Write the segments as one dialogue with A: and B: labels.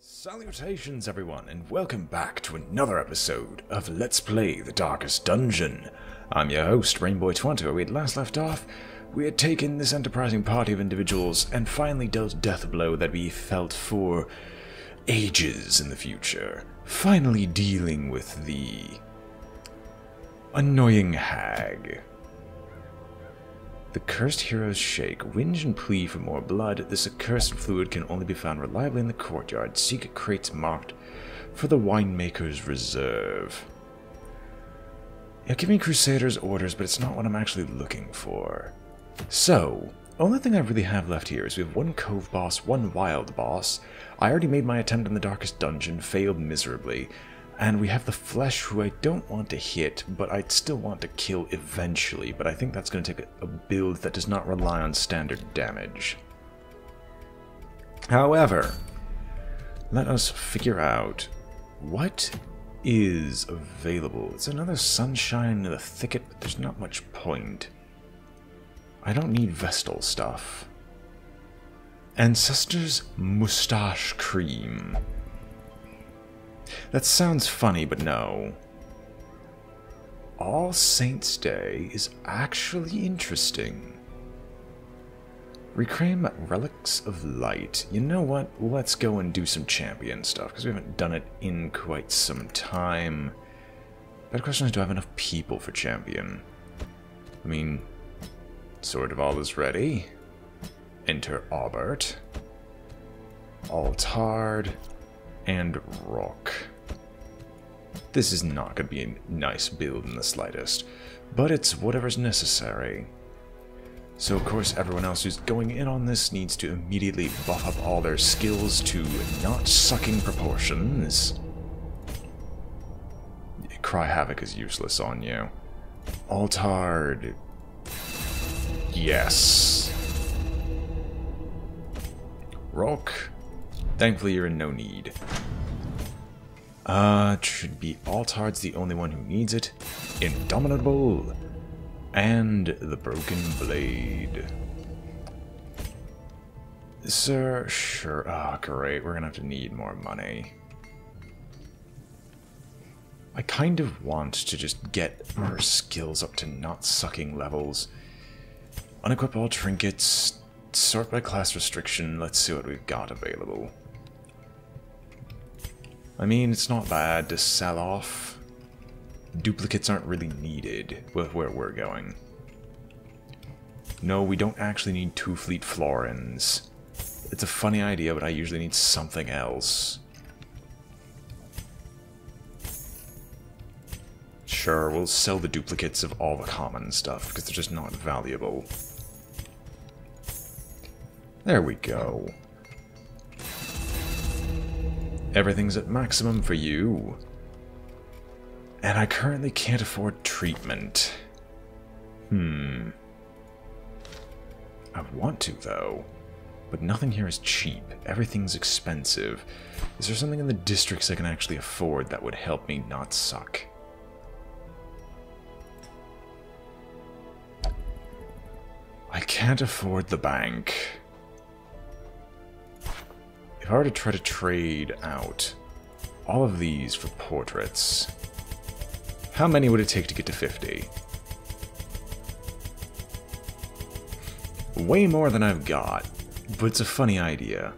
A: Salutations everyone, and welcome back to another episode of Let's Play The Darkest Dungeon. I'm your host, BrainBoy, where we had last left off. We had taken this enterprising party of individuals and finally dealt a death blow that we felt for ages in the future. Finally dealing with the annoying hag. The cursed heroes shake, whinge and plead for more blood. This accursed fluid can only be found reliably in the courtyard. Seek crates marked for the winemaker's reserve. You're giving Crusaders orders, but it's not what I'm actually looking for. So, only thing I really have left here is we have one cove boss, one wild boss. I already made my attempt in the darkest dungeon, failed miserably. And we have the Flesh, who I don't want to hit, but I'd still want to kill eventually. But I think that's going to take a build that does not rely on standard damage. However, let us figure out what is available. It's another Sunshine in the Thicket, but there's not much point. I don't need Vestal stuff. Ancestor's Mustache Cream. That sounds funny, but no. All Saints' Day is actually interesting. Reclaim Relics of Light. You know what? Let's go and do some champion stuff, because we haven't done it in quite some time. Better question is, do I have enough people for champion? I mean, Sword of All is ready. Enter Aubert. Altard. And Rock. This is not going to be a nice build in the slightest, but it's whatever's necessary. So of course everyone else who's going in on this needs to immediately buff up all their skills to not sucking proportions. Cry Havoc is useless on you. Altard. Yes. Rock. Thankfully, you're in no need. It should be Altard's the only one who needs it. Indomitable. And the Broken Blade. Sir, sure. Ah, great. We're gonna have to need more money. I kind of want to just get our skills up to not sucking levels. Unequip all trinkets. Sort by class restriction. Let's see what we've got available. I mean, it's not bad to sell off. Duplicates aren't really needed with where we're going. No, we don't actually need 2 fleet florins. It's a funny idea, but I usually need something else. Sure, we'll sell the duplicates of all the common stuff, because they're just not valuable. There we go. Everything's at maximum for you. And I currently can't afford treatment. I want to, though. But nothing here is cheap. Everything's expensive. Is there something in the districts I can actually afford that would help me not suck? I can't afford the bank. If I were to try to trade out all of these for portraits, how many would it take to get to 50? Way more than I've got, but it's a funny idea.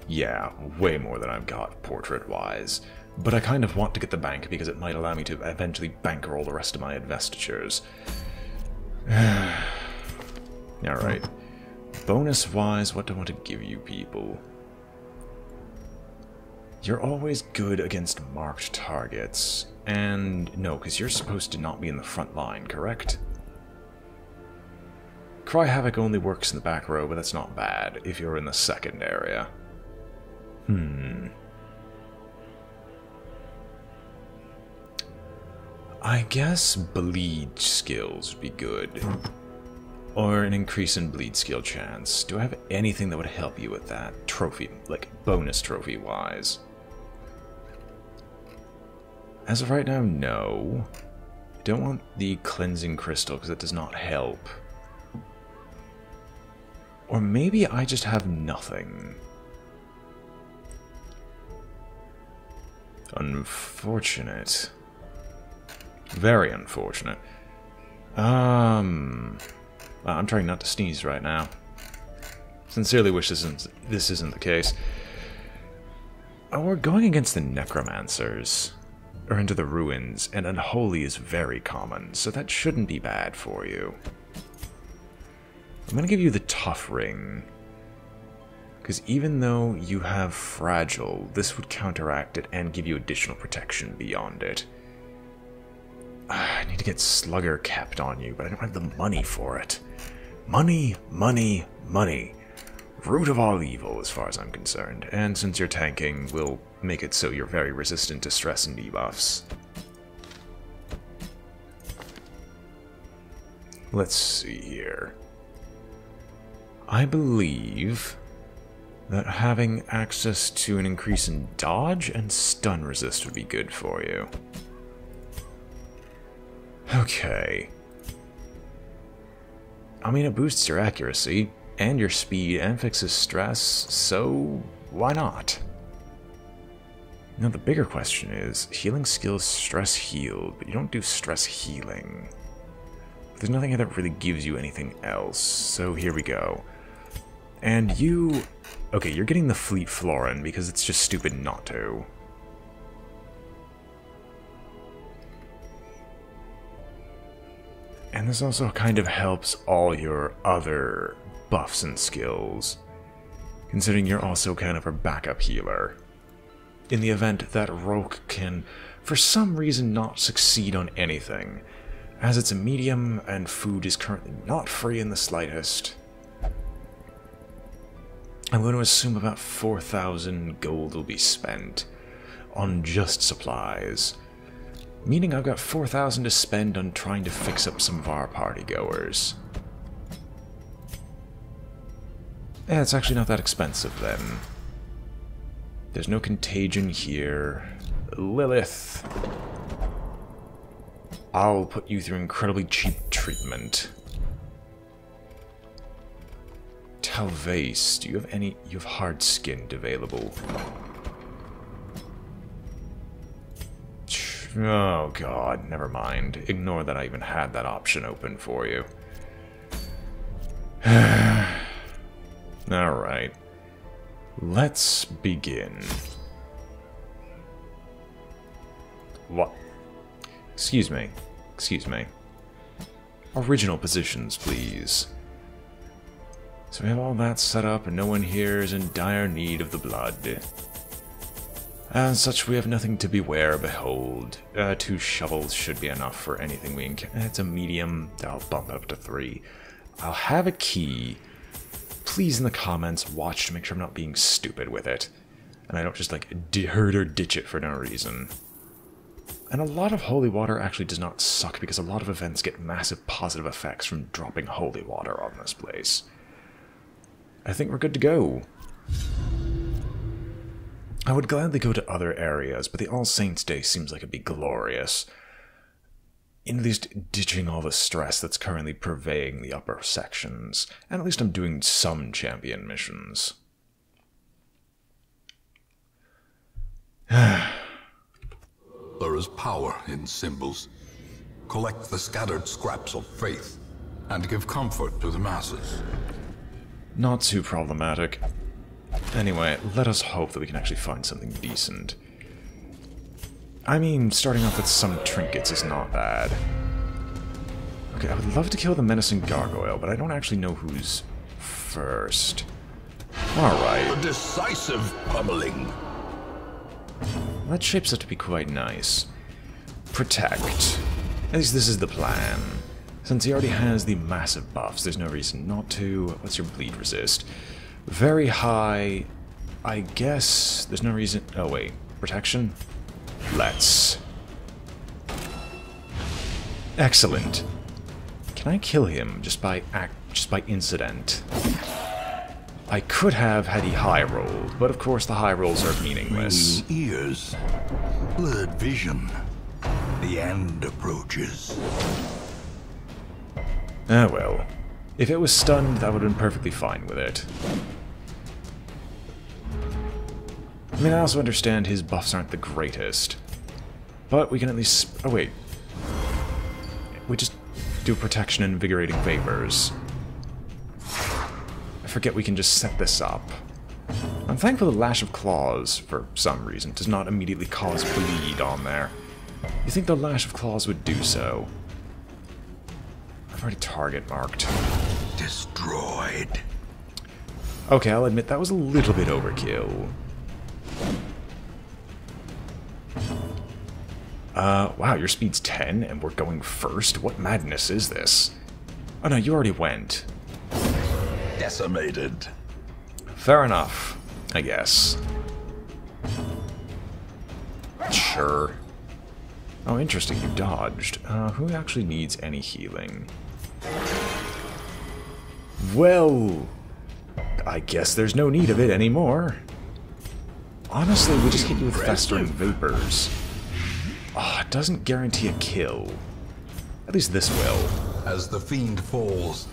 A: Yeah, way more than I've got, portrait-wise. But I kind of want to get the bank because it might allow me to eventually bankroll the rest of my investitures. Alright. Bonus-wise, what do I want to give you people? You're always good against marked targets. And no, because you're supposed to not be in the front line, correct? Cry Havoc only works in the back row, but that's not bad if you're in the second area. I guess bleed skills would be good. Or an increase in bleed skill chance. Do I have anything that would help you with that? Trophy, like bonus trophy wise. As of right now, no. I don't want the cleansing crystal because it does not help. Or maybe I just have nothing. Unfortunate. Very unfortunate. I'm trying not to sneeze right now. Sincerely wish this isn't the case. Oh, we're going against the necromancers. Or into the ruins, and unholy is very common, so that shouldn't be bad for you. I'm gonna give you the tough ring. Because even though you have fragile, this would counteract it and give you additional protection beyond it. I need to get Slugger kept on you, but I don't have the money for it. Money, money, money. Root of all evil, as far as I'm concerned. And since you're tanking, we'll make it so you're very resistant to stress and debuffs. Let's see here. I believe that having access to an increase in dodge and stun resist would be good for you. Okay. I mean, it boosts your accuracy, and your speed, and fixes stress, so why not? Now the bigger question is, healing skills stress heal, but you don't do stress healing. There's nothing here that really gives you anything else, so here we go. And you... okay, you're getting the Fleet Florin because it's just stupid not to. And this also kind of helps all your other buffs and skills, considering you're also kind of a backup healer. In the event that Roke can, for some reason, not succeed on anything, as it's a medium and food is currently not free in the slightest. I'm going to assume about 4,000 gold will be spent on just supplies, meaning I've got 4,000 to spend on trying to fix up some of our partygoers. Yeah, it's actually not that expensive then. There's no contagion here. Lilith. I'll put you through incredibly cheap treatment. Talvase, do you have any... you have hard-skinned available. Oh god, never mind. Ignore that I even had that option open for you. Alright. Let's begin. What? Excuse me. Excuse me. Original positions, please. So we have all that set up and no one here is in dire need of the blood. As such, we have nothing to beware or behold. 2 shovels should be enough for anything we encounter. It's a medium. I'll bump it up to 3. I'll have a key. Please, in the comments, watch to make sure I'm not being stupid with it. And I don't just, like, hurt or ditch it for no reason. And a lot of holy water actually does not suck, because a lot of events get massive positive effects from dropping holy water on this place. I think we're good to go. I would gladly go to other areas, but the All Saints' Day seems like it'd be glorious. In at least ditching all the stress that's currently purveying the upper sections, and at least I'm doing some champion missions.
B: There is power in symbols. Collect the scattered scraps of faith, and give comfort to the masses.
A: Not too problematic. Anyway, let us hope that we can actually find something decent. I mean, starting off with some trinkets is not bad. Okay, I would love to kill the menacing gargoyle, but I don't actually know who's first. Alright.
B: A decisive pummeling.
A: That shapes up to be quite nice. Protect. At least this is the plan. Since he already has the massive buffs, there's no reason not to. What's your bleed resist? Very high. I guess there's no reason... oh wait, protection? Let's. Excellent. Can I kill him just by incident? I could have had he high rolled, but of course the high rolls are meaningless.
B: Ringing ears, blurred vision. The end approaches.
A: Ah well. If it was stunned, that would have been perfectly fine with it. I mean, I also understand his buffs aren't the greatest. But we can at least... Oh, wait. We just do protection and invigorating vapors. I forget we can just set this up. I'm thankful the Lash of Claws, for some reason, does not immediately cause bleed on there. You think the Lash of Claws would do so? I've already target marked.
B: Destroyed.
A: Okay, I'll admit that was a little bit overkill. Wow, your speed's 10 and we're going first? What madness is this? Oh no, you already went.
B: Decimated.
A: Fair enough, I guess. Sure. Oh, interesting, you dodged. Who actually needs any healing? Well, I guess there's no need of it anymore. Honestly, we just hit you with festering vapors. Ah, it doesn't guarantee a kill. At least this will.
B: As the fiend falls,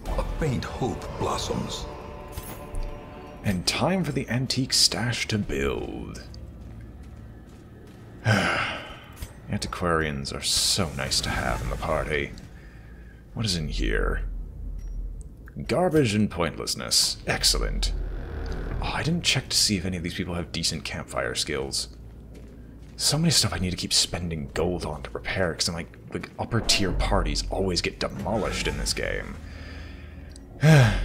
B: a faint hope blossoms.
A: And time for the antique stash to build. Antiquarians are so nice to have in the party. What is in here? Garbage and pointlessness. Excellent. Oh, I didn't check to see if any of these people have decent campfire skills. So many stuff I need to keep spending gold on to repair, because I'm like, the upper tier parties always get demolished in this game. Oh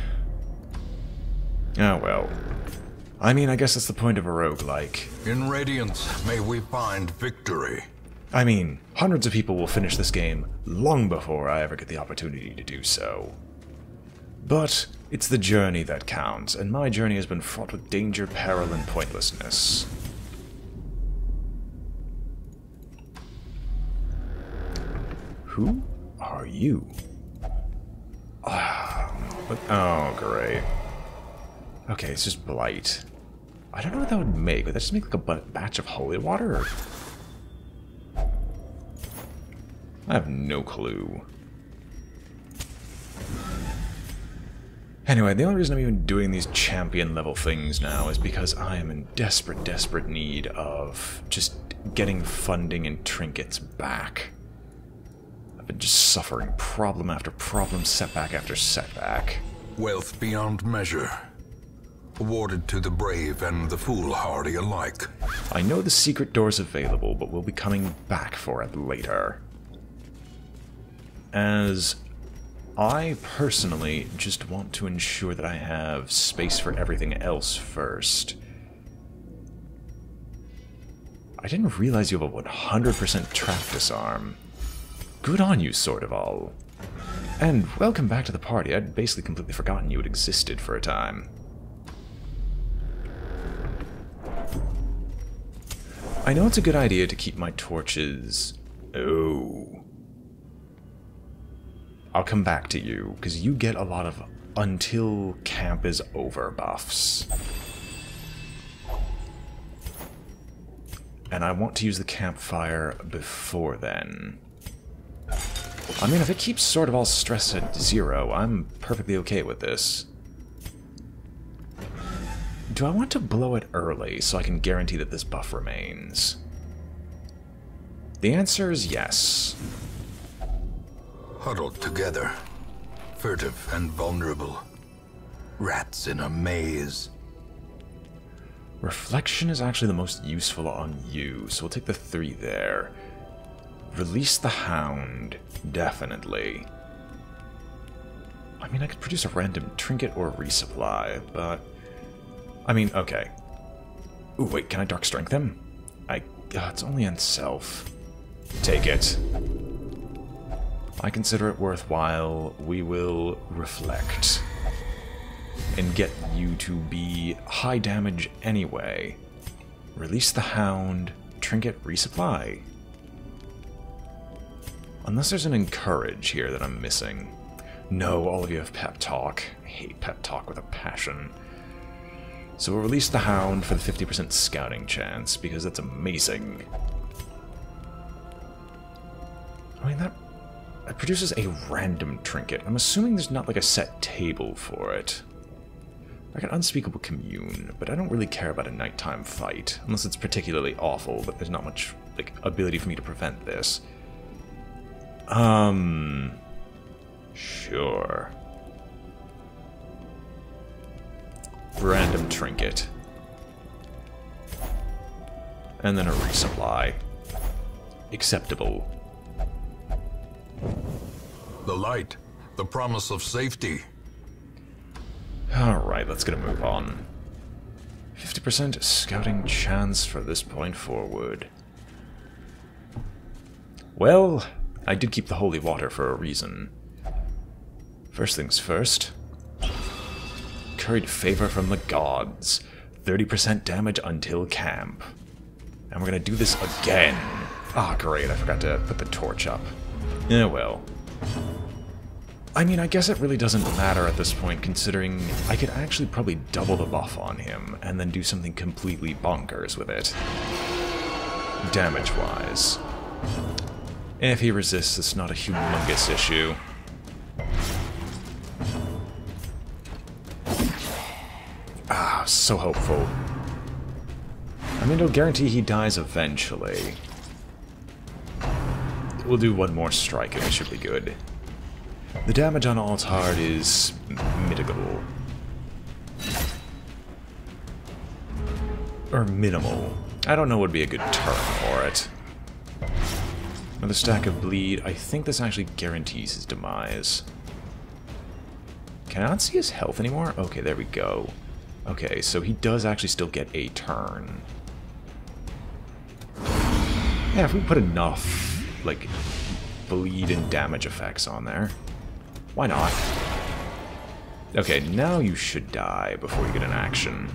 A: well. I mean, I guess that's the point of a roguelike.
B: In Radiance, may we find victory.
A: I mean, hundreds of people will finish this game long before I ever get the opportunity to do so. But it's the journey that counts, and my journey has been fraught with danger, peril, and pointlessness. Who are you? Oh, great. Okay, it's just blight. I don't know what that would make. Would that just make like a batch of holy water? Or... I have no clue. Anyway, the only reason I'm even doing these champion level things now is because I am in desperate, desperate need of just getting funding and trinkets back. I've been just suffering problem after problem, setback after setback.
B: Wealth beyond measure. Awarded to the brave and the foolhardy alike.
A: I know the secret door's available, but we'll be coming back for it later. As I personally just want to ensure that I have space for everything else first. I didn't realize you have a 100% trap disarm. Good on you, Sword of All. And welcome back to the party. I'd basically completely forgotten you had existed for a time. I know it's a good idea to keep my torches... Oh. I'll come back to you, because you get a lot of until camp is over buffs. And I want to use the campfire before then. I mean, if it keeps Sword of All stress at 0, I'm perfectly okay with this. Do I want to blow it early so I can guarantee that this buff remains? The answer is yes.
B: Huddled together, furtive and vulnerable. Rats in a maze.
A: Reflection is actually the most useful on you, so we'll take the 3 there. Release the Hound, definitely. I mean, I could produce a random trinket or resupply, but... I mean, okay. Ooh, wait, can I Dark Strength him? It's only on self. Take it. I consider it worthwhile. We will reflect. And get you to be high damage anyway. Release the Hound, trinket, resupply. Unless there's an encourage here that I'm missing. No, all of you have pep talk. I hate pep talk with a passion. So we'll release the Hound for the 50% scouting chance, because that's amazing. I mean, that... It produces a random trinket. I'm assuming there's not like a set table for it. Like an unspeakable commune, but I don't really care about a nighttime fight. Unless it's particularly awful, but there's not much like ability for me to prevent this. Sure. Random trinket. And then a resupply. Acceptable.
B: The light. The promise of safety.
A: Alright, let's get a move on. 50% scouting chance for this point forward. Well, I did keep the holy water for a reason. First things first. Curried favor from the gods. 30% damage until camp. And we're gonna do this again. Ah, great, I forgot to put the torch up. Yeah, well. I mean, I guess it really doesn't matter at this point, considering I could actually probably double the buff on him, and then do something completely bonkers with it. Damage-wise. If he resists, it's not a humongous issue. Ah, so hopeful. I mean, it'll guarantee he dies eventually. We'll do one more strike and it should be good. The damage on Altard is mitigable. Or minimal. I don't know what would be a good term for it. Another stack of bleed. I think this actually guarantees his demise. Can I not see his health anymore? Okay, there we go. Okay, so he does actually still get a turn. Yeah, if we put enough, like, bleed and damage effects on there. Why not? Okay, now you should die before you get an action.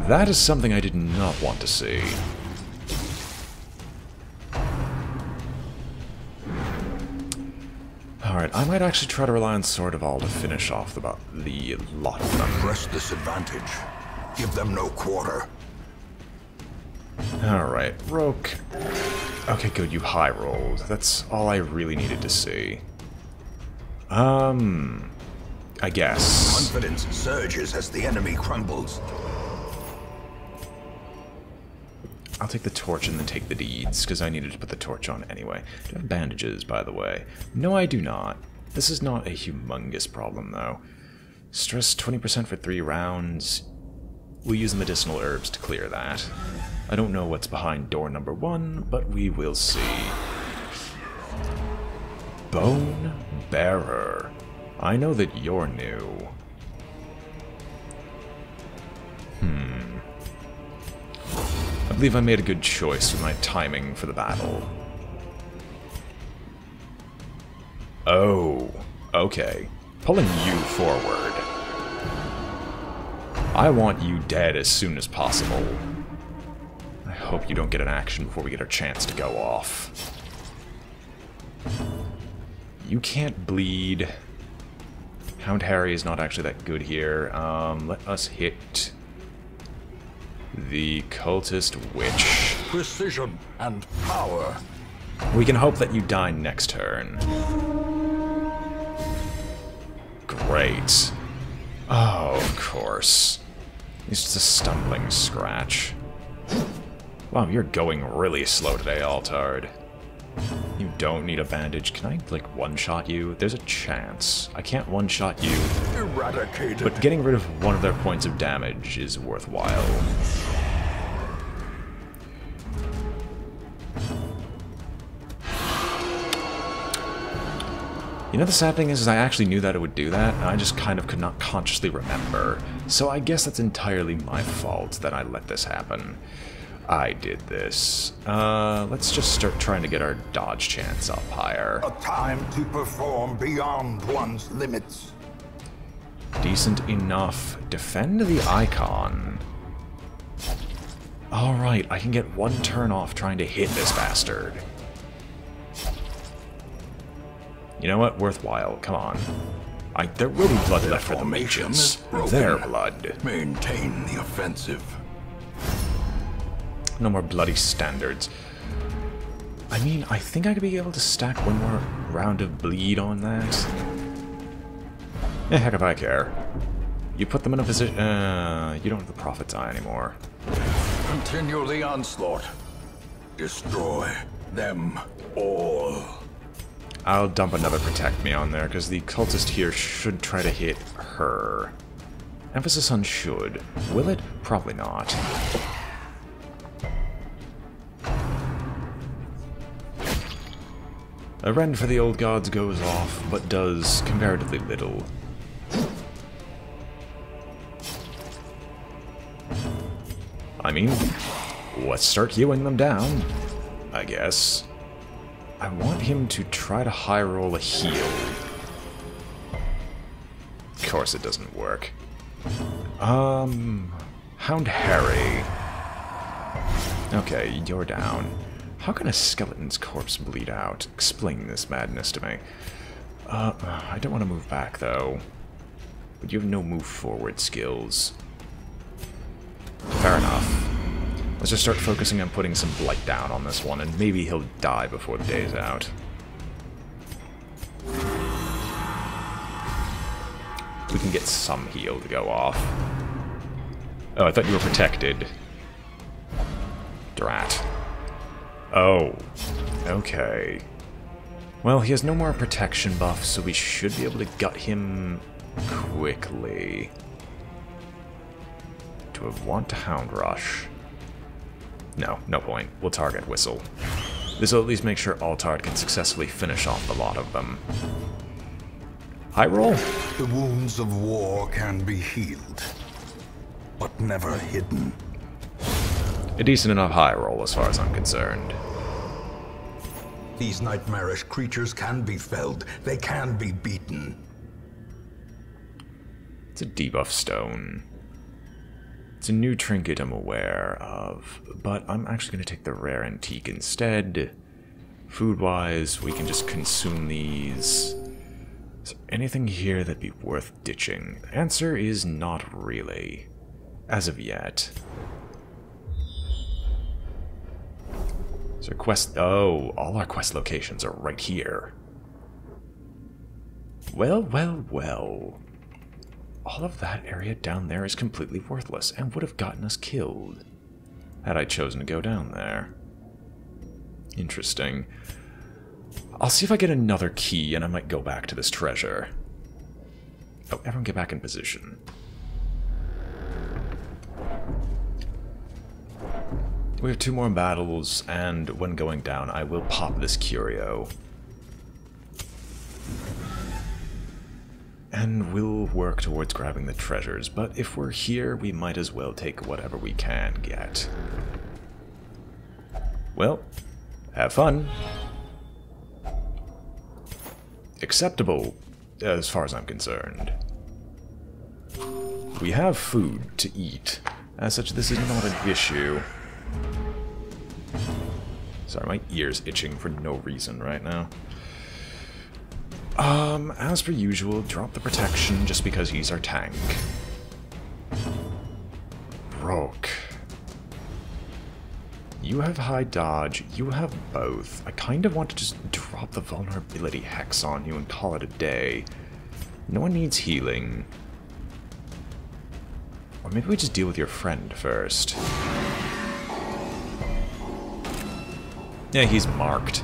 A: That is something I did not want to see. Alright, I might actually try to rely on Sword of All to finish off the lot of them.
B: Press this advantage. Give them no quarter.
A: Alright, Roke. Okay, good, you high rolled. That's all I really needed to see. I guess.
B: Confidence surges as the enemy crumbles.
A: I'll take the torch and then take the deeds, because I needed to put the torch on anyway. Do I have bandages, by the way? No, I do not. This is not a humongous problem, though. Stress 20% for 3 rounds. We'll use medicinal herbs to clear that. I don't know what's behind door number 1, but we will see. Bone Bearer. I know that you're new. I believe I made a good choice with my timing for the battle. Oh, okay. Pulling you forward. I want you dead as soon as possible. I hope you don't get an action before we get our chance to go off. You can't bleed. Hound Harry is not actually that good here. Let us hit the Cultist Witch.
B: Precision and power.
A: We can hope that you die next turn. Great. Oh, of course. It's just a stumbling scratch. Wow, you're going really slow today, Altard. You don't need a bandage. Can I, like, one-shot you? There's a chance. I can't one-shot you.
B: Eradicated.
A: But getting rid of one of their points of damage is worthwhile. You know, the sad thing is I actually knew that it would do that, and I just kind of could not consciously remember. So I guess that's entirely my fault that I let this happen. I did this. Let's just start trying to get our dodge chance up higher.
B: A time to perform beyond one's limits.
A: Decent enough. Defend the icon. Alright, I can get one turn off trying to hit this bastard. You know what? Worthwhile. Come on. There will be blood left for the mages. Their blood.
B: Maintain the offensive.
A: No more bloody standards. I mean, I think I could be able to stack one more round of bleed on that. Eh, heck if I care. You put them in a position... you don't have the Prophet's Eye anymore.
B: Continue the onslaught. Destroy them all.
A: I'll dump another Protect Me on there, because the cultist here should try to hit her. Emphasis on should. Will it? Probably not. A rend for the old gods goes off, but does comparatively little. I mean, let's start hewing them down, I guess. I want him to try to high roll a heal. Of course it doesn't work. Hound Harry. Okay, you're down. How can a skeleton's corpse bleed out? Explain this madness to me. I don't want to move back, though. But you have no move forward skills. Fair enough. Let's just start focusing on putting some blight down on this one, and maybe he'll die before the day's out. We can get some heal to go off. Oh, I thought you were protected. Drat. Oh. Okay. Well, he has no more protection buff, so we should be able to gut him quickly. Do I want to Hound Rush? No, no point. We'll target Whistle. This will at least make sure Altard can successfully finish off the lot of them. High roll?
B: The wounds of war can be healed, but never hidden.
A: A decent enough high roll as far as I'm concerned.
B: These nightmarish creatures can be felled. They can be beaten.
A: It's a debuff stone. It's a new trinket I'm aware of, but I'm actually going to take the rare antique instead. Food-wise, we can just consume these. Is there anything here that'd be worth ditching? The answer is not really, as of yet. Is there quest? Oh, all our quest locations are right here. Well, well, well. All of that area down there is completely worthless and would have gotten us killed had I chosen to go down there. Interesting. I'll see if I get another key and I might go back to this treasure. Oh, everyone get back in position. We have 2 more battles, and when going down, I will pop this curio. And we'll work towards grabbing the treasures, but if we're here, we might as well take whatever we can get. Well, have fun. Acceptable, as far as I'm concerned. We have food to eat. As such, this is not an issue. Sorry, my ear's itching for no reason right now. As per usual, drop the protection just because he's our tank. Rook. You have high dodge, you have both. I kind of want to just drop the vulnerability hex on you and call it a day. No one needs healing. Or maybe we just deal with your friend first. Yeah, he's marked.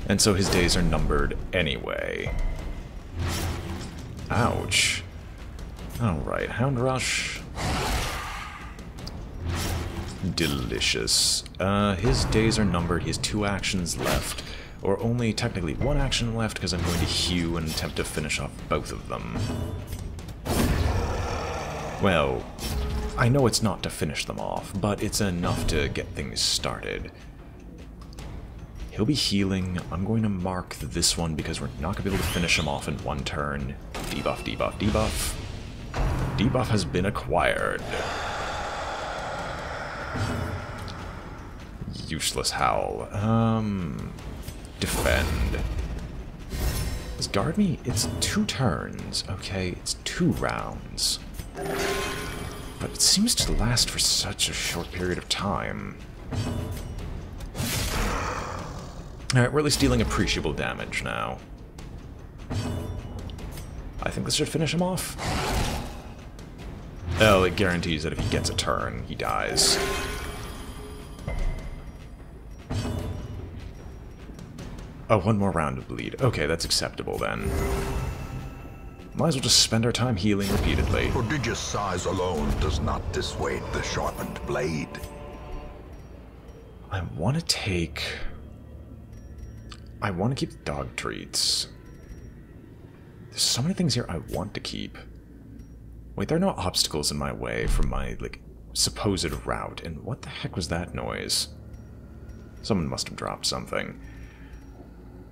A: And so his days are numbered anyway. Ouch. Alright, Hound Rush. Delicious. His days are numbered, he has 2 actions left. Or only technically 1 action left because I'm going to hew and attempt to finish off both of them. Well, I know it's not to finish them off, but it's enough to get things started. He'll be healing. I'm going to mark this one because we're not going to be able to finish him off in 1 turn. Debuff, debuff, debuff. Debuff has been acquired. Useless howl. Defend. Does guard me? It's 2 turns, okay? It's 2 rounds. But it seems to last for such a short period of time. Alright, we're at least dealing appreciable damage now. I think this should finish him off. Well, it guarantees that if he gets a turn, he dies. Oh, one more round of bleed. Okay, that's acceptable then. Might as well just spend our time healing repeatedly.
B: Prodigious size alone does not dissuade the sharpened blade.
A: I want to keep the dog treats. There's so many things here I want to keep. Wait, there are no obstacles in my way from my, like, supposed route. And what the heck was that noise? Someone must have dropped something.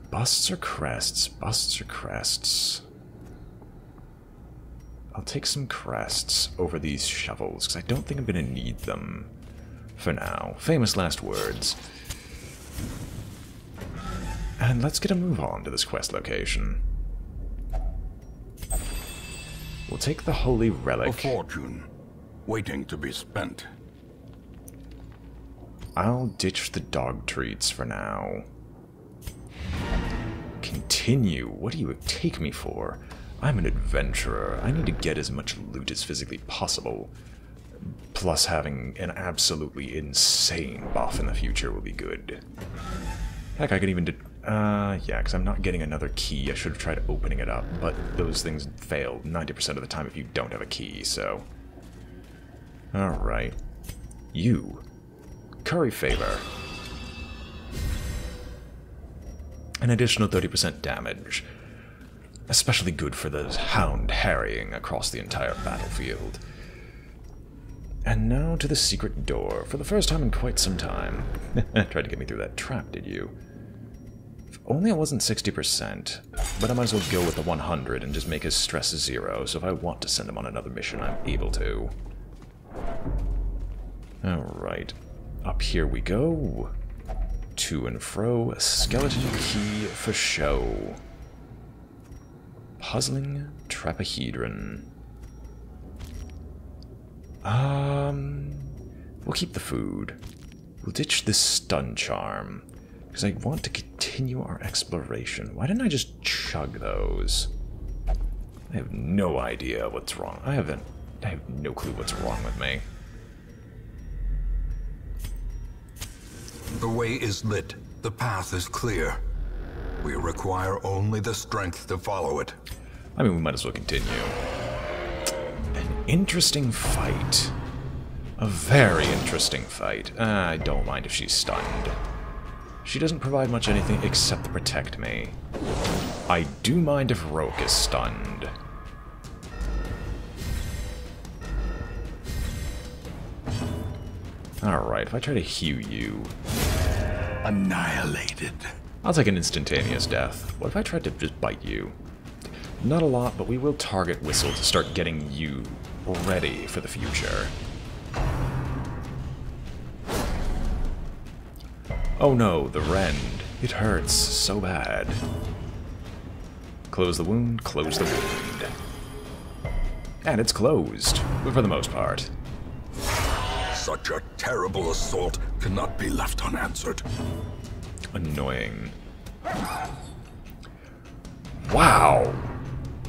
A: Busts or crests? Busts or crests? I'll take some crests over these shovels, because I don't think I'm going to need them for now. Famous last words. And let's get a move on to this quest location. We'll take the Holy Relic.
B: A fortune, waiting to be spent.
A: I'll ditch the dog treats for now. Continue? What do you take me for? I'm an adventurer. I need to get as much loot as physically possible. Plus having an absolutely insane buff in the future will be good. Heck, I could even yeah, because I'm not getting another key. I should have tried opening it up, but those things fail 90% of the time if you don't have a key, so... Alright. You. Curry Favor. An additional 30% damage. Especially good for the hound harrying across the entire battlefield. And now to the secret door, for the first time in quite some time. Tried to get me through that trap, did you? If only it wasn't 60%, but I might as well go with the 100 and just make his stress 0, so if I want to send him on another mission, I'm able to. Alright, up here we go. To and fro, a skeleton key for show. Puzzling trapahedron. We'll keep the food. We'll ditch this stun charm, because I want to continue our exploration. Why didn't I just chug those? I have no idea what's wrong. I have no clue what's wrong with me.
B: The way is lit. The path is clear. We require only the strength to follow it.
A: I mean, we might as well continue. An interesting fight. A very interesting fight. I don't mind if she's stunned. She doesn't provide much anything except to protect me. I do mind if Roke is stunned. Alright, if I try to heal you...
B: Annihilated.
A: I'll take an instantaneous death. What if I tried to just bite you? Not a lot, but we will target Whistle to start getting you ready for the future. Oh no, the rend. It hurts so bad. Close the wound, close the wound. And it's closed, for the most part.
B: Such a terrible assault cannot be left unanswered.
A: Annoying. Wow!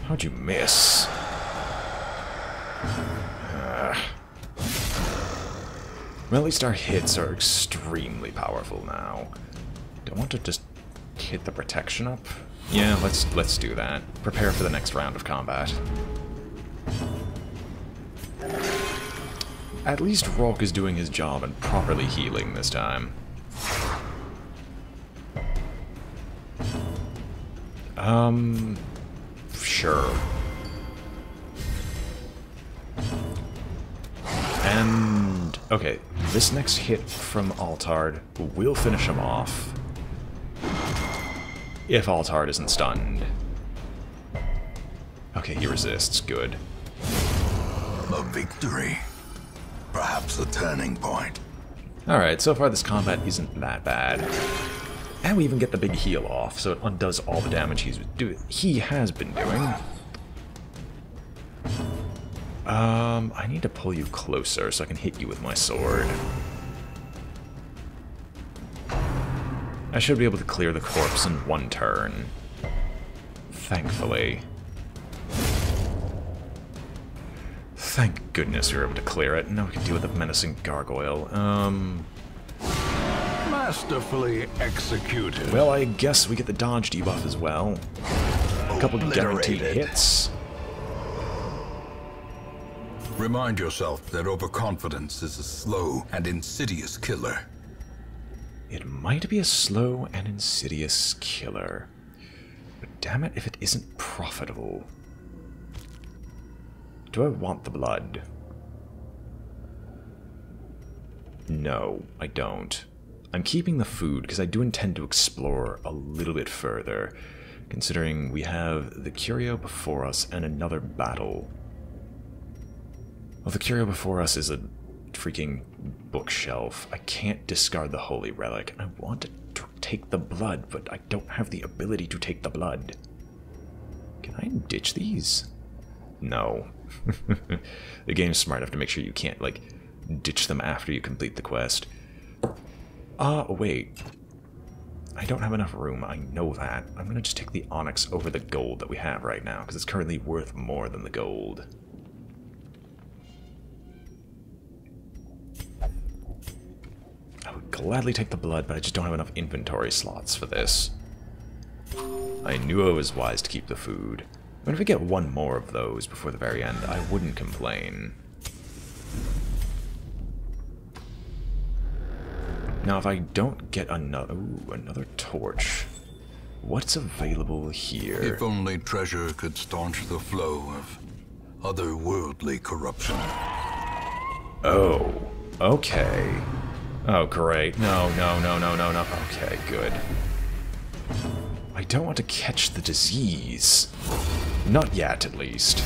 A: How'd you miss? Well, at least our hits are extremely powerful now. Do I want to just hit the protection up? Yeah, let's do that. Prepare for the next round of combat. At least Rourke is doing his job and properly healing this time. Sure. And, okay, this next hit from Altard will finish him off. If Altard isn't stunned. Okay, he resists, good.
B: A victory. Perhaps a turning point.
A: Alright, so far this combat isn't that bad. And we even get the big heal off, so it undoes all the damage he has been doing. I need to pull you closer so I can hit you with my sword. I should be able to clear the corpse in one turn. Thankfully. Thank goodness we were able to clear it. Now we can deal with the menacing gargoyle.
B: Masterfully executed.
A: Well, I guess we get the dodge debuff as well. A couple guaranteed hits.
B: Remind yourself that overconfidence is a slow and insidious killer.
A: It might be a slow and insidious killer. But damn it if it isn't profitable. Do I want the blood? No, I don't. I'm keeping the food because I do intend to explore a little bit further, considering we have the curio before us and another battle. Well, the curio before us is a freaking bookshelf. I can't discard the holy relic. I want to take the blood, but I don't have the ability to take the blood. Can I ditch these? No. The game's smart enough to make sure you can't, like, ditch them after you complete the quest. Wait. I don't have enough room, I know that. I'm gonna just take the onyx over the gold that we have right now, because it's currently worth more than the gold. I would gladly take the blood, but I just don't have enough inventory slots for this. I knew I was wise to keep the food. But if we get one more of those before the very end, I wouldn't complain. Now, if I don't get another torch, what's available here?
B: If only treasure could staunch the flow of otherworldly corruption.
A: Oh, okay. Oh, great. No. Okay, good. I don't want to catch the disease. Not yet, at least.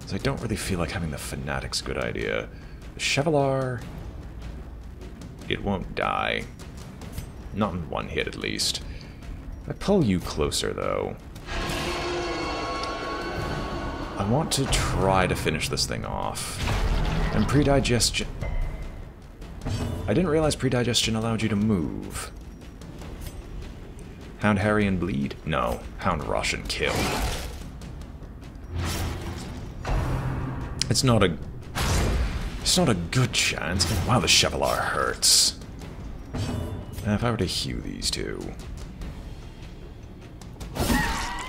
A: So I don't really feel like having the Fanatic's a good idea. The Chevalier... It won't die. Not in one hit, at least. If I pull you closer, though... I want to try to finish this thing off. And pre-digestion... I didn't realize pre-digestion allowed you to move. Hound Harry and bleed? No. Hound Rush and kill. It's not a good chance. And wow, the Chevalier hurts. And if I were to hew these two...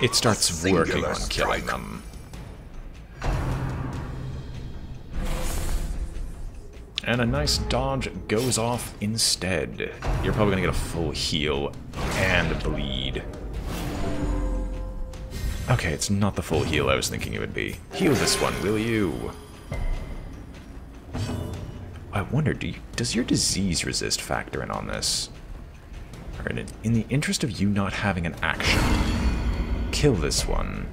A: It starts working on killing them. And a nice dodge goes off instead. You're probably gonna get a full heal and bleed. Okay, it's not the full heal I was thinking it would be. Heal this one, will you? I wonder, does your disease resist factor in on this? Or in the interest of you not having an action, kill this one.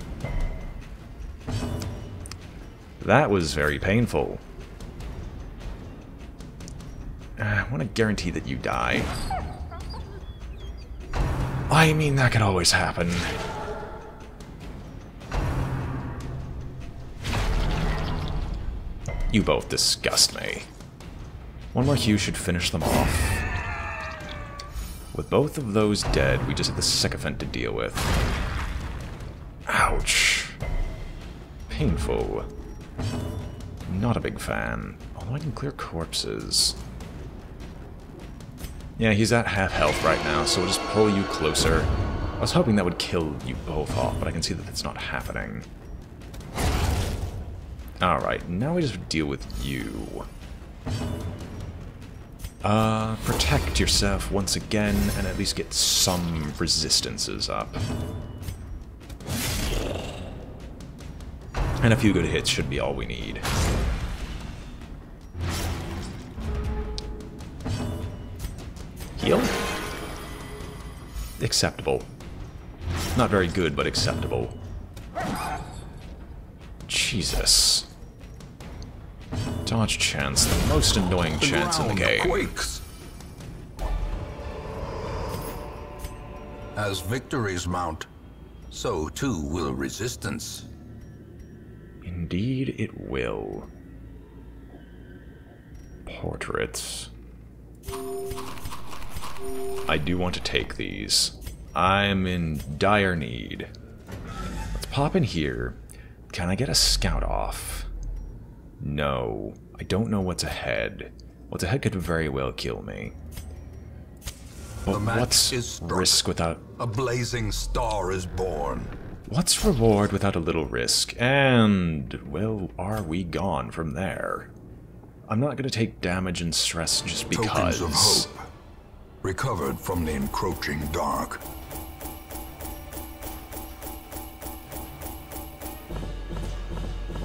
A: That was very painful. I want to guarantee that you die. I mean, that could always happen. You both disgust me. One more hew should finish them off. With both of those dead, we just have the sycophant to deal with. Ouch. Painful. Not a big fan. Although I can clear corpses. Yeah, he's at half health right now, so we'll just pull you closer. I was hoping that would kill you both off, but I can see that that's not happening. Alright, now we just deal with you. Protect yourself once again, and at least get some resistances up. And a few good hits should be all we need. Heal? Acceptable. Not very good, but acceptable. Jesus. Dodge chance, the most annoying chance in the game.
B: Quakes. As victories mount, so too will resistance.
A: Indeed it will. Portraits. I do want to take these. I'm in dire need. Let's pop in here. Can I get a scout off? No. I don't know what's ahead. What's ahead could very well kill me. But what's risk without...
B: A blazing star is born.
A: What's reward without a little risk? And, well, are we gone from there? I'm not going to take damage and stress just because.
B: Tokens of hope. Recovered from the encroaching dark.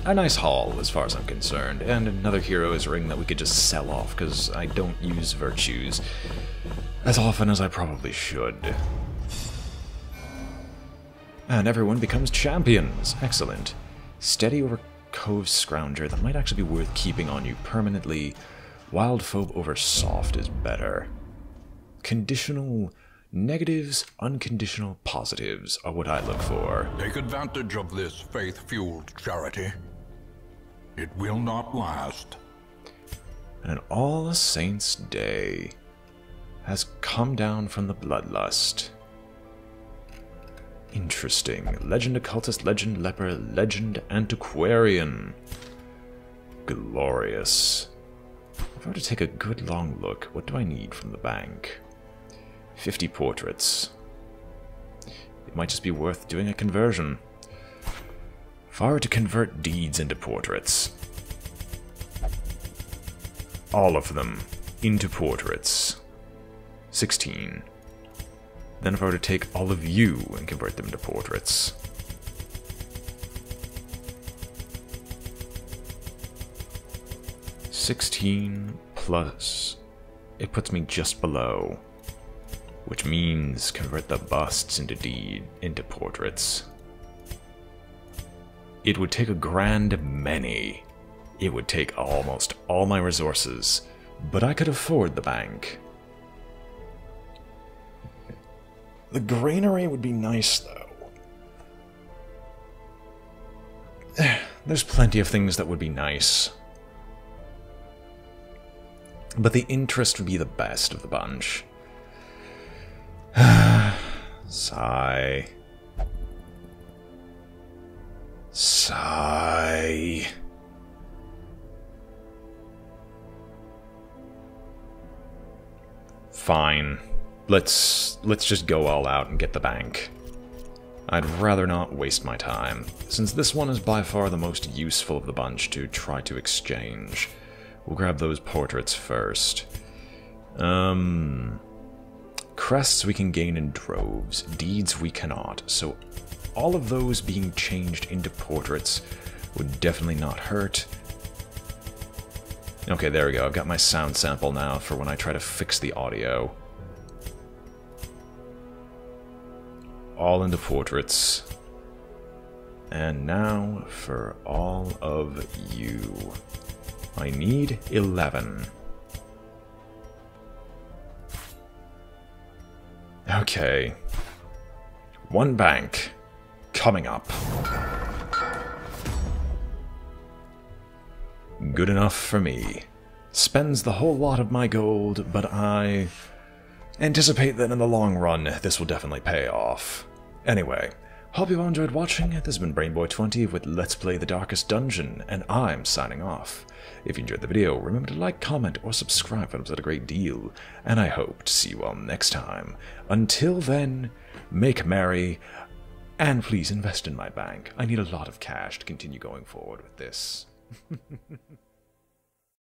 A: A nice haul, as far as I'm concerned, and another hero's ring that we could just sell off, because I don't use virtues as often as I probably should. And everyone becomes champions! Excellent. Steady over Cove Scrounger, that might actually be worth keeping on you permanently. Wild Phobe over Soft is better. Conditional negatives, unconditional positives are what I look for.
B: Take advantage of this faith-fueled charity. It will not last.
A: And All Saints' Day has come down from the Bloodlust. Interesting. Legend Occultist, Legend Leper, Legend Antiquarian. Glorious. If I were to take a good long look, what do I need from the bank? 50 portraits. It might just be worth doing a conversion. If I were to convert deeds into portraits, all of them into portraits, 16. Then if I were to take all of you and convert them into portraits, 16 plus, it puts me just below, which means convert the busts into portraits. It would take a grand many. It would take almost all my resources, but I could afford the bank. The granary would be nice, though. There's plenty of things that would be nice. But the interest would be the best of the bunch. Sigh. Sigh. Fine. Let's just go all out and get the bank. I'd rather not waste my time, since this one is by far the most useful of the bunch to try to exchange. We'll grab those portraits first. Crests we can gain in droves, deeds we cannot, so all of those being changed into portraits would definitely not hurt. Okay, there we go. I've got my sound sample now for when I try to fix the audio. All into portraits. And now for all of you. I need 11. Okay. One bank. Coming up. Good enough for me. Spends the whole lot of my gold, but I anticipate that in the long run, this will definitely pay off. Anyway, hope you all enjoyed watching. This has been BrainBoy20 with Let's Play the Darkest Dungeon, and I'm signing off. If you enjoyed the video, remember to like, comment, or subscribe, it helps out a great deal, and I hope to see you all next time. Until then, make merry, and please invest in my bank. I need a lot of cash to continue going forward with this.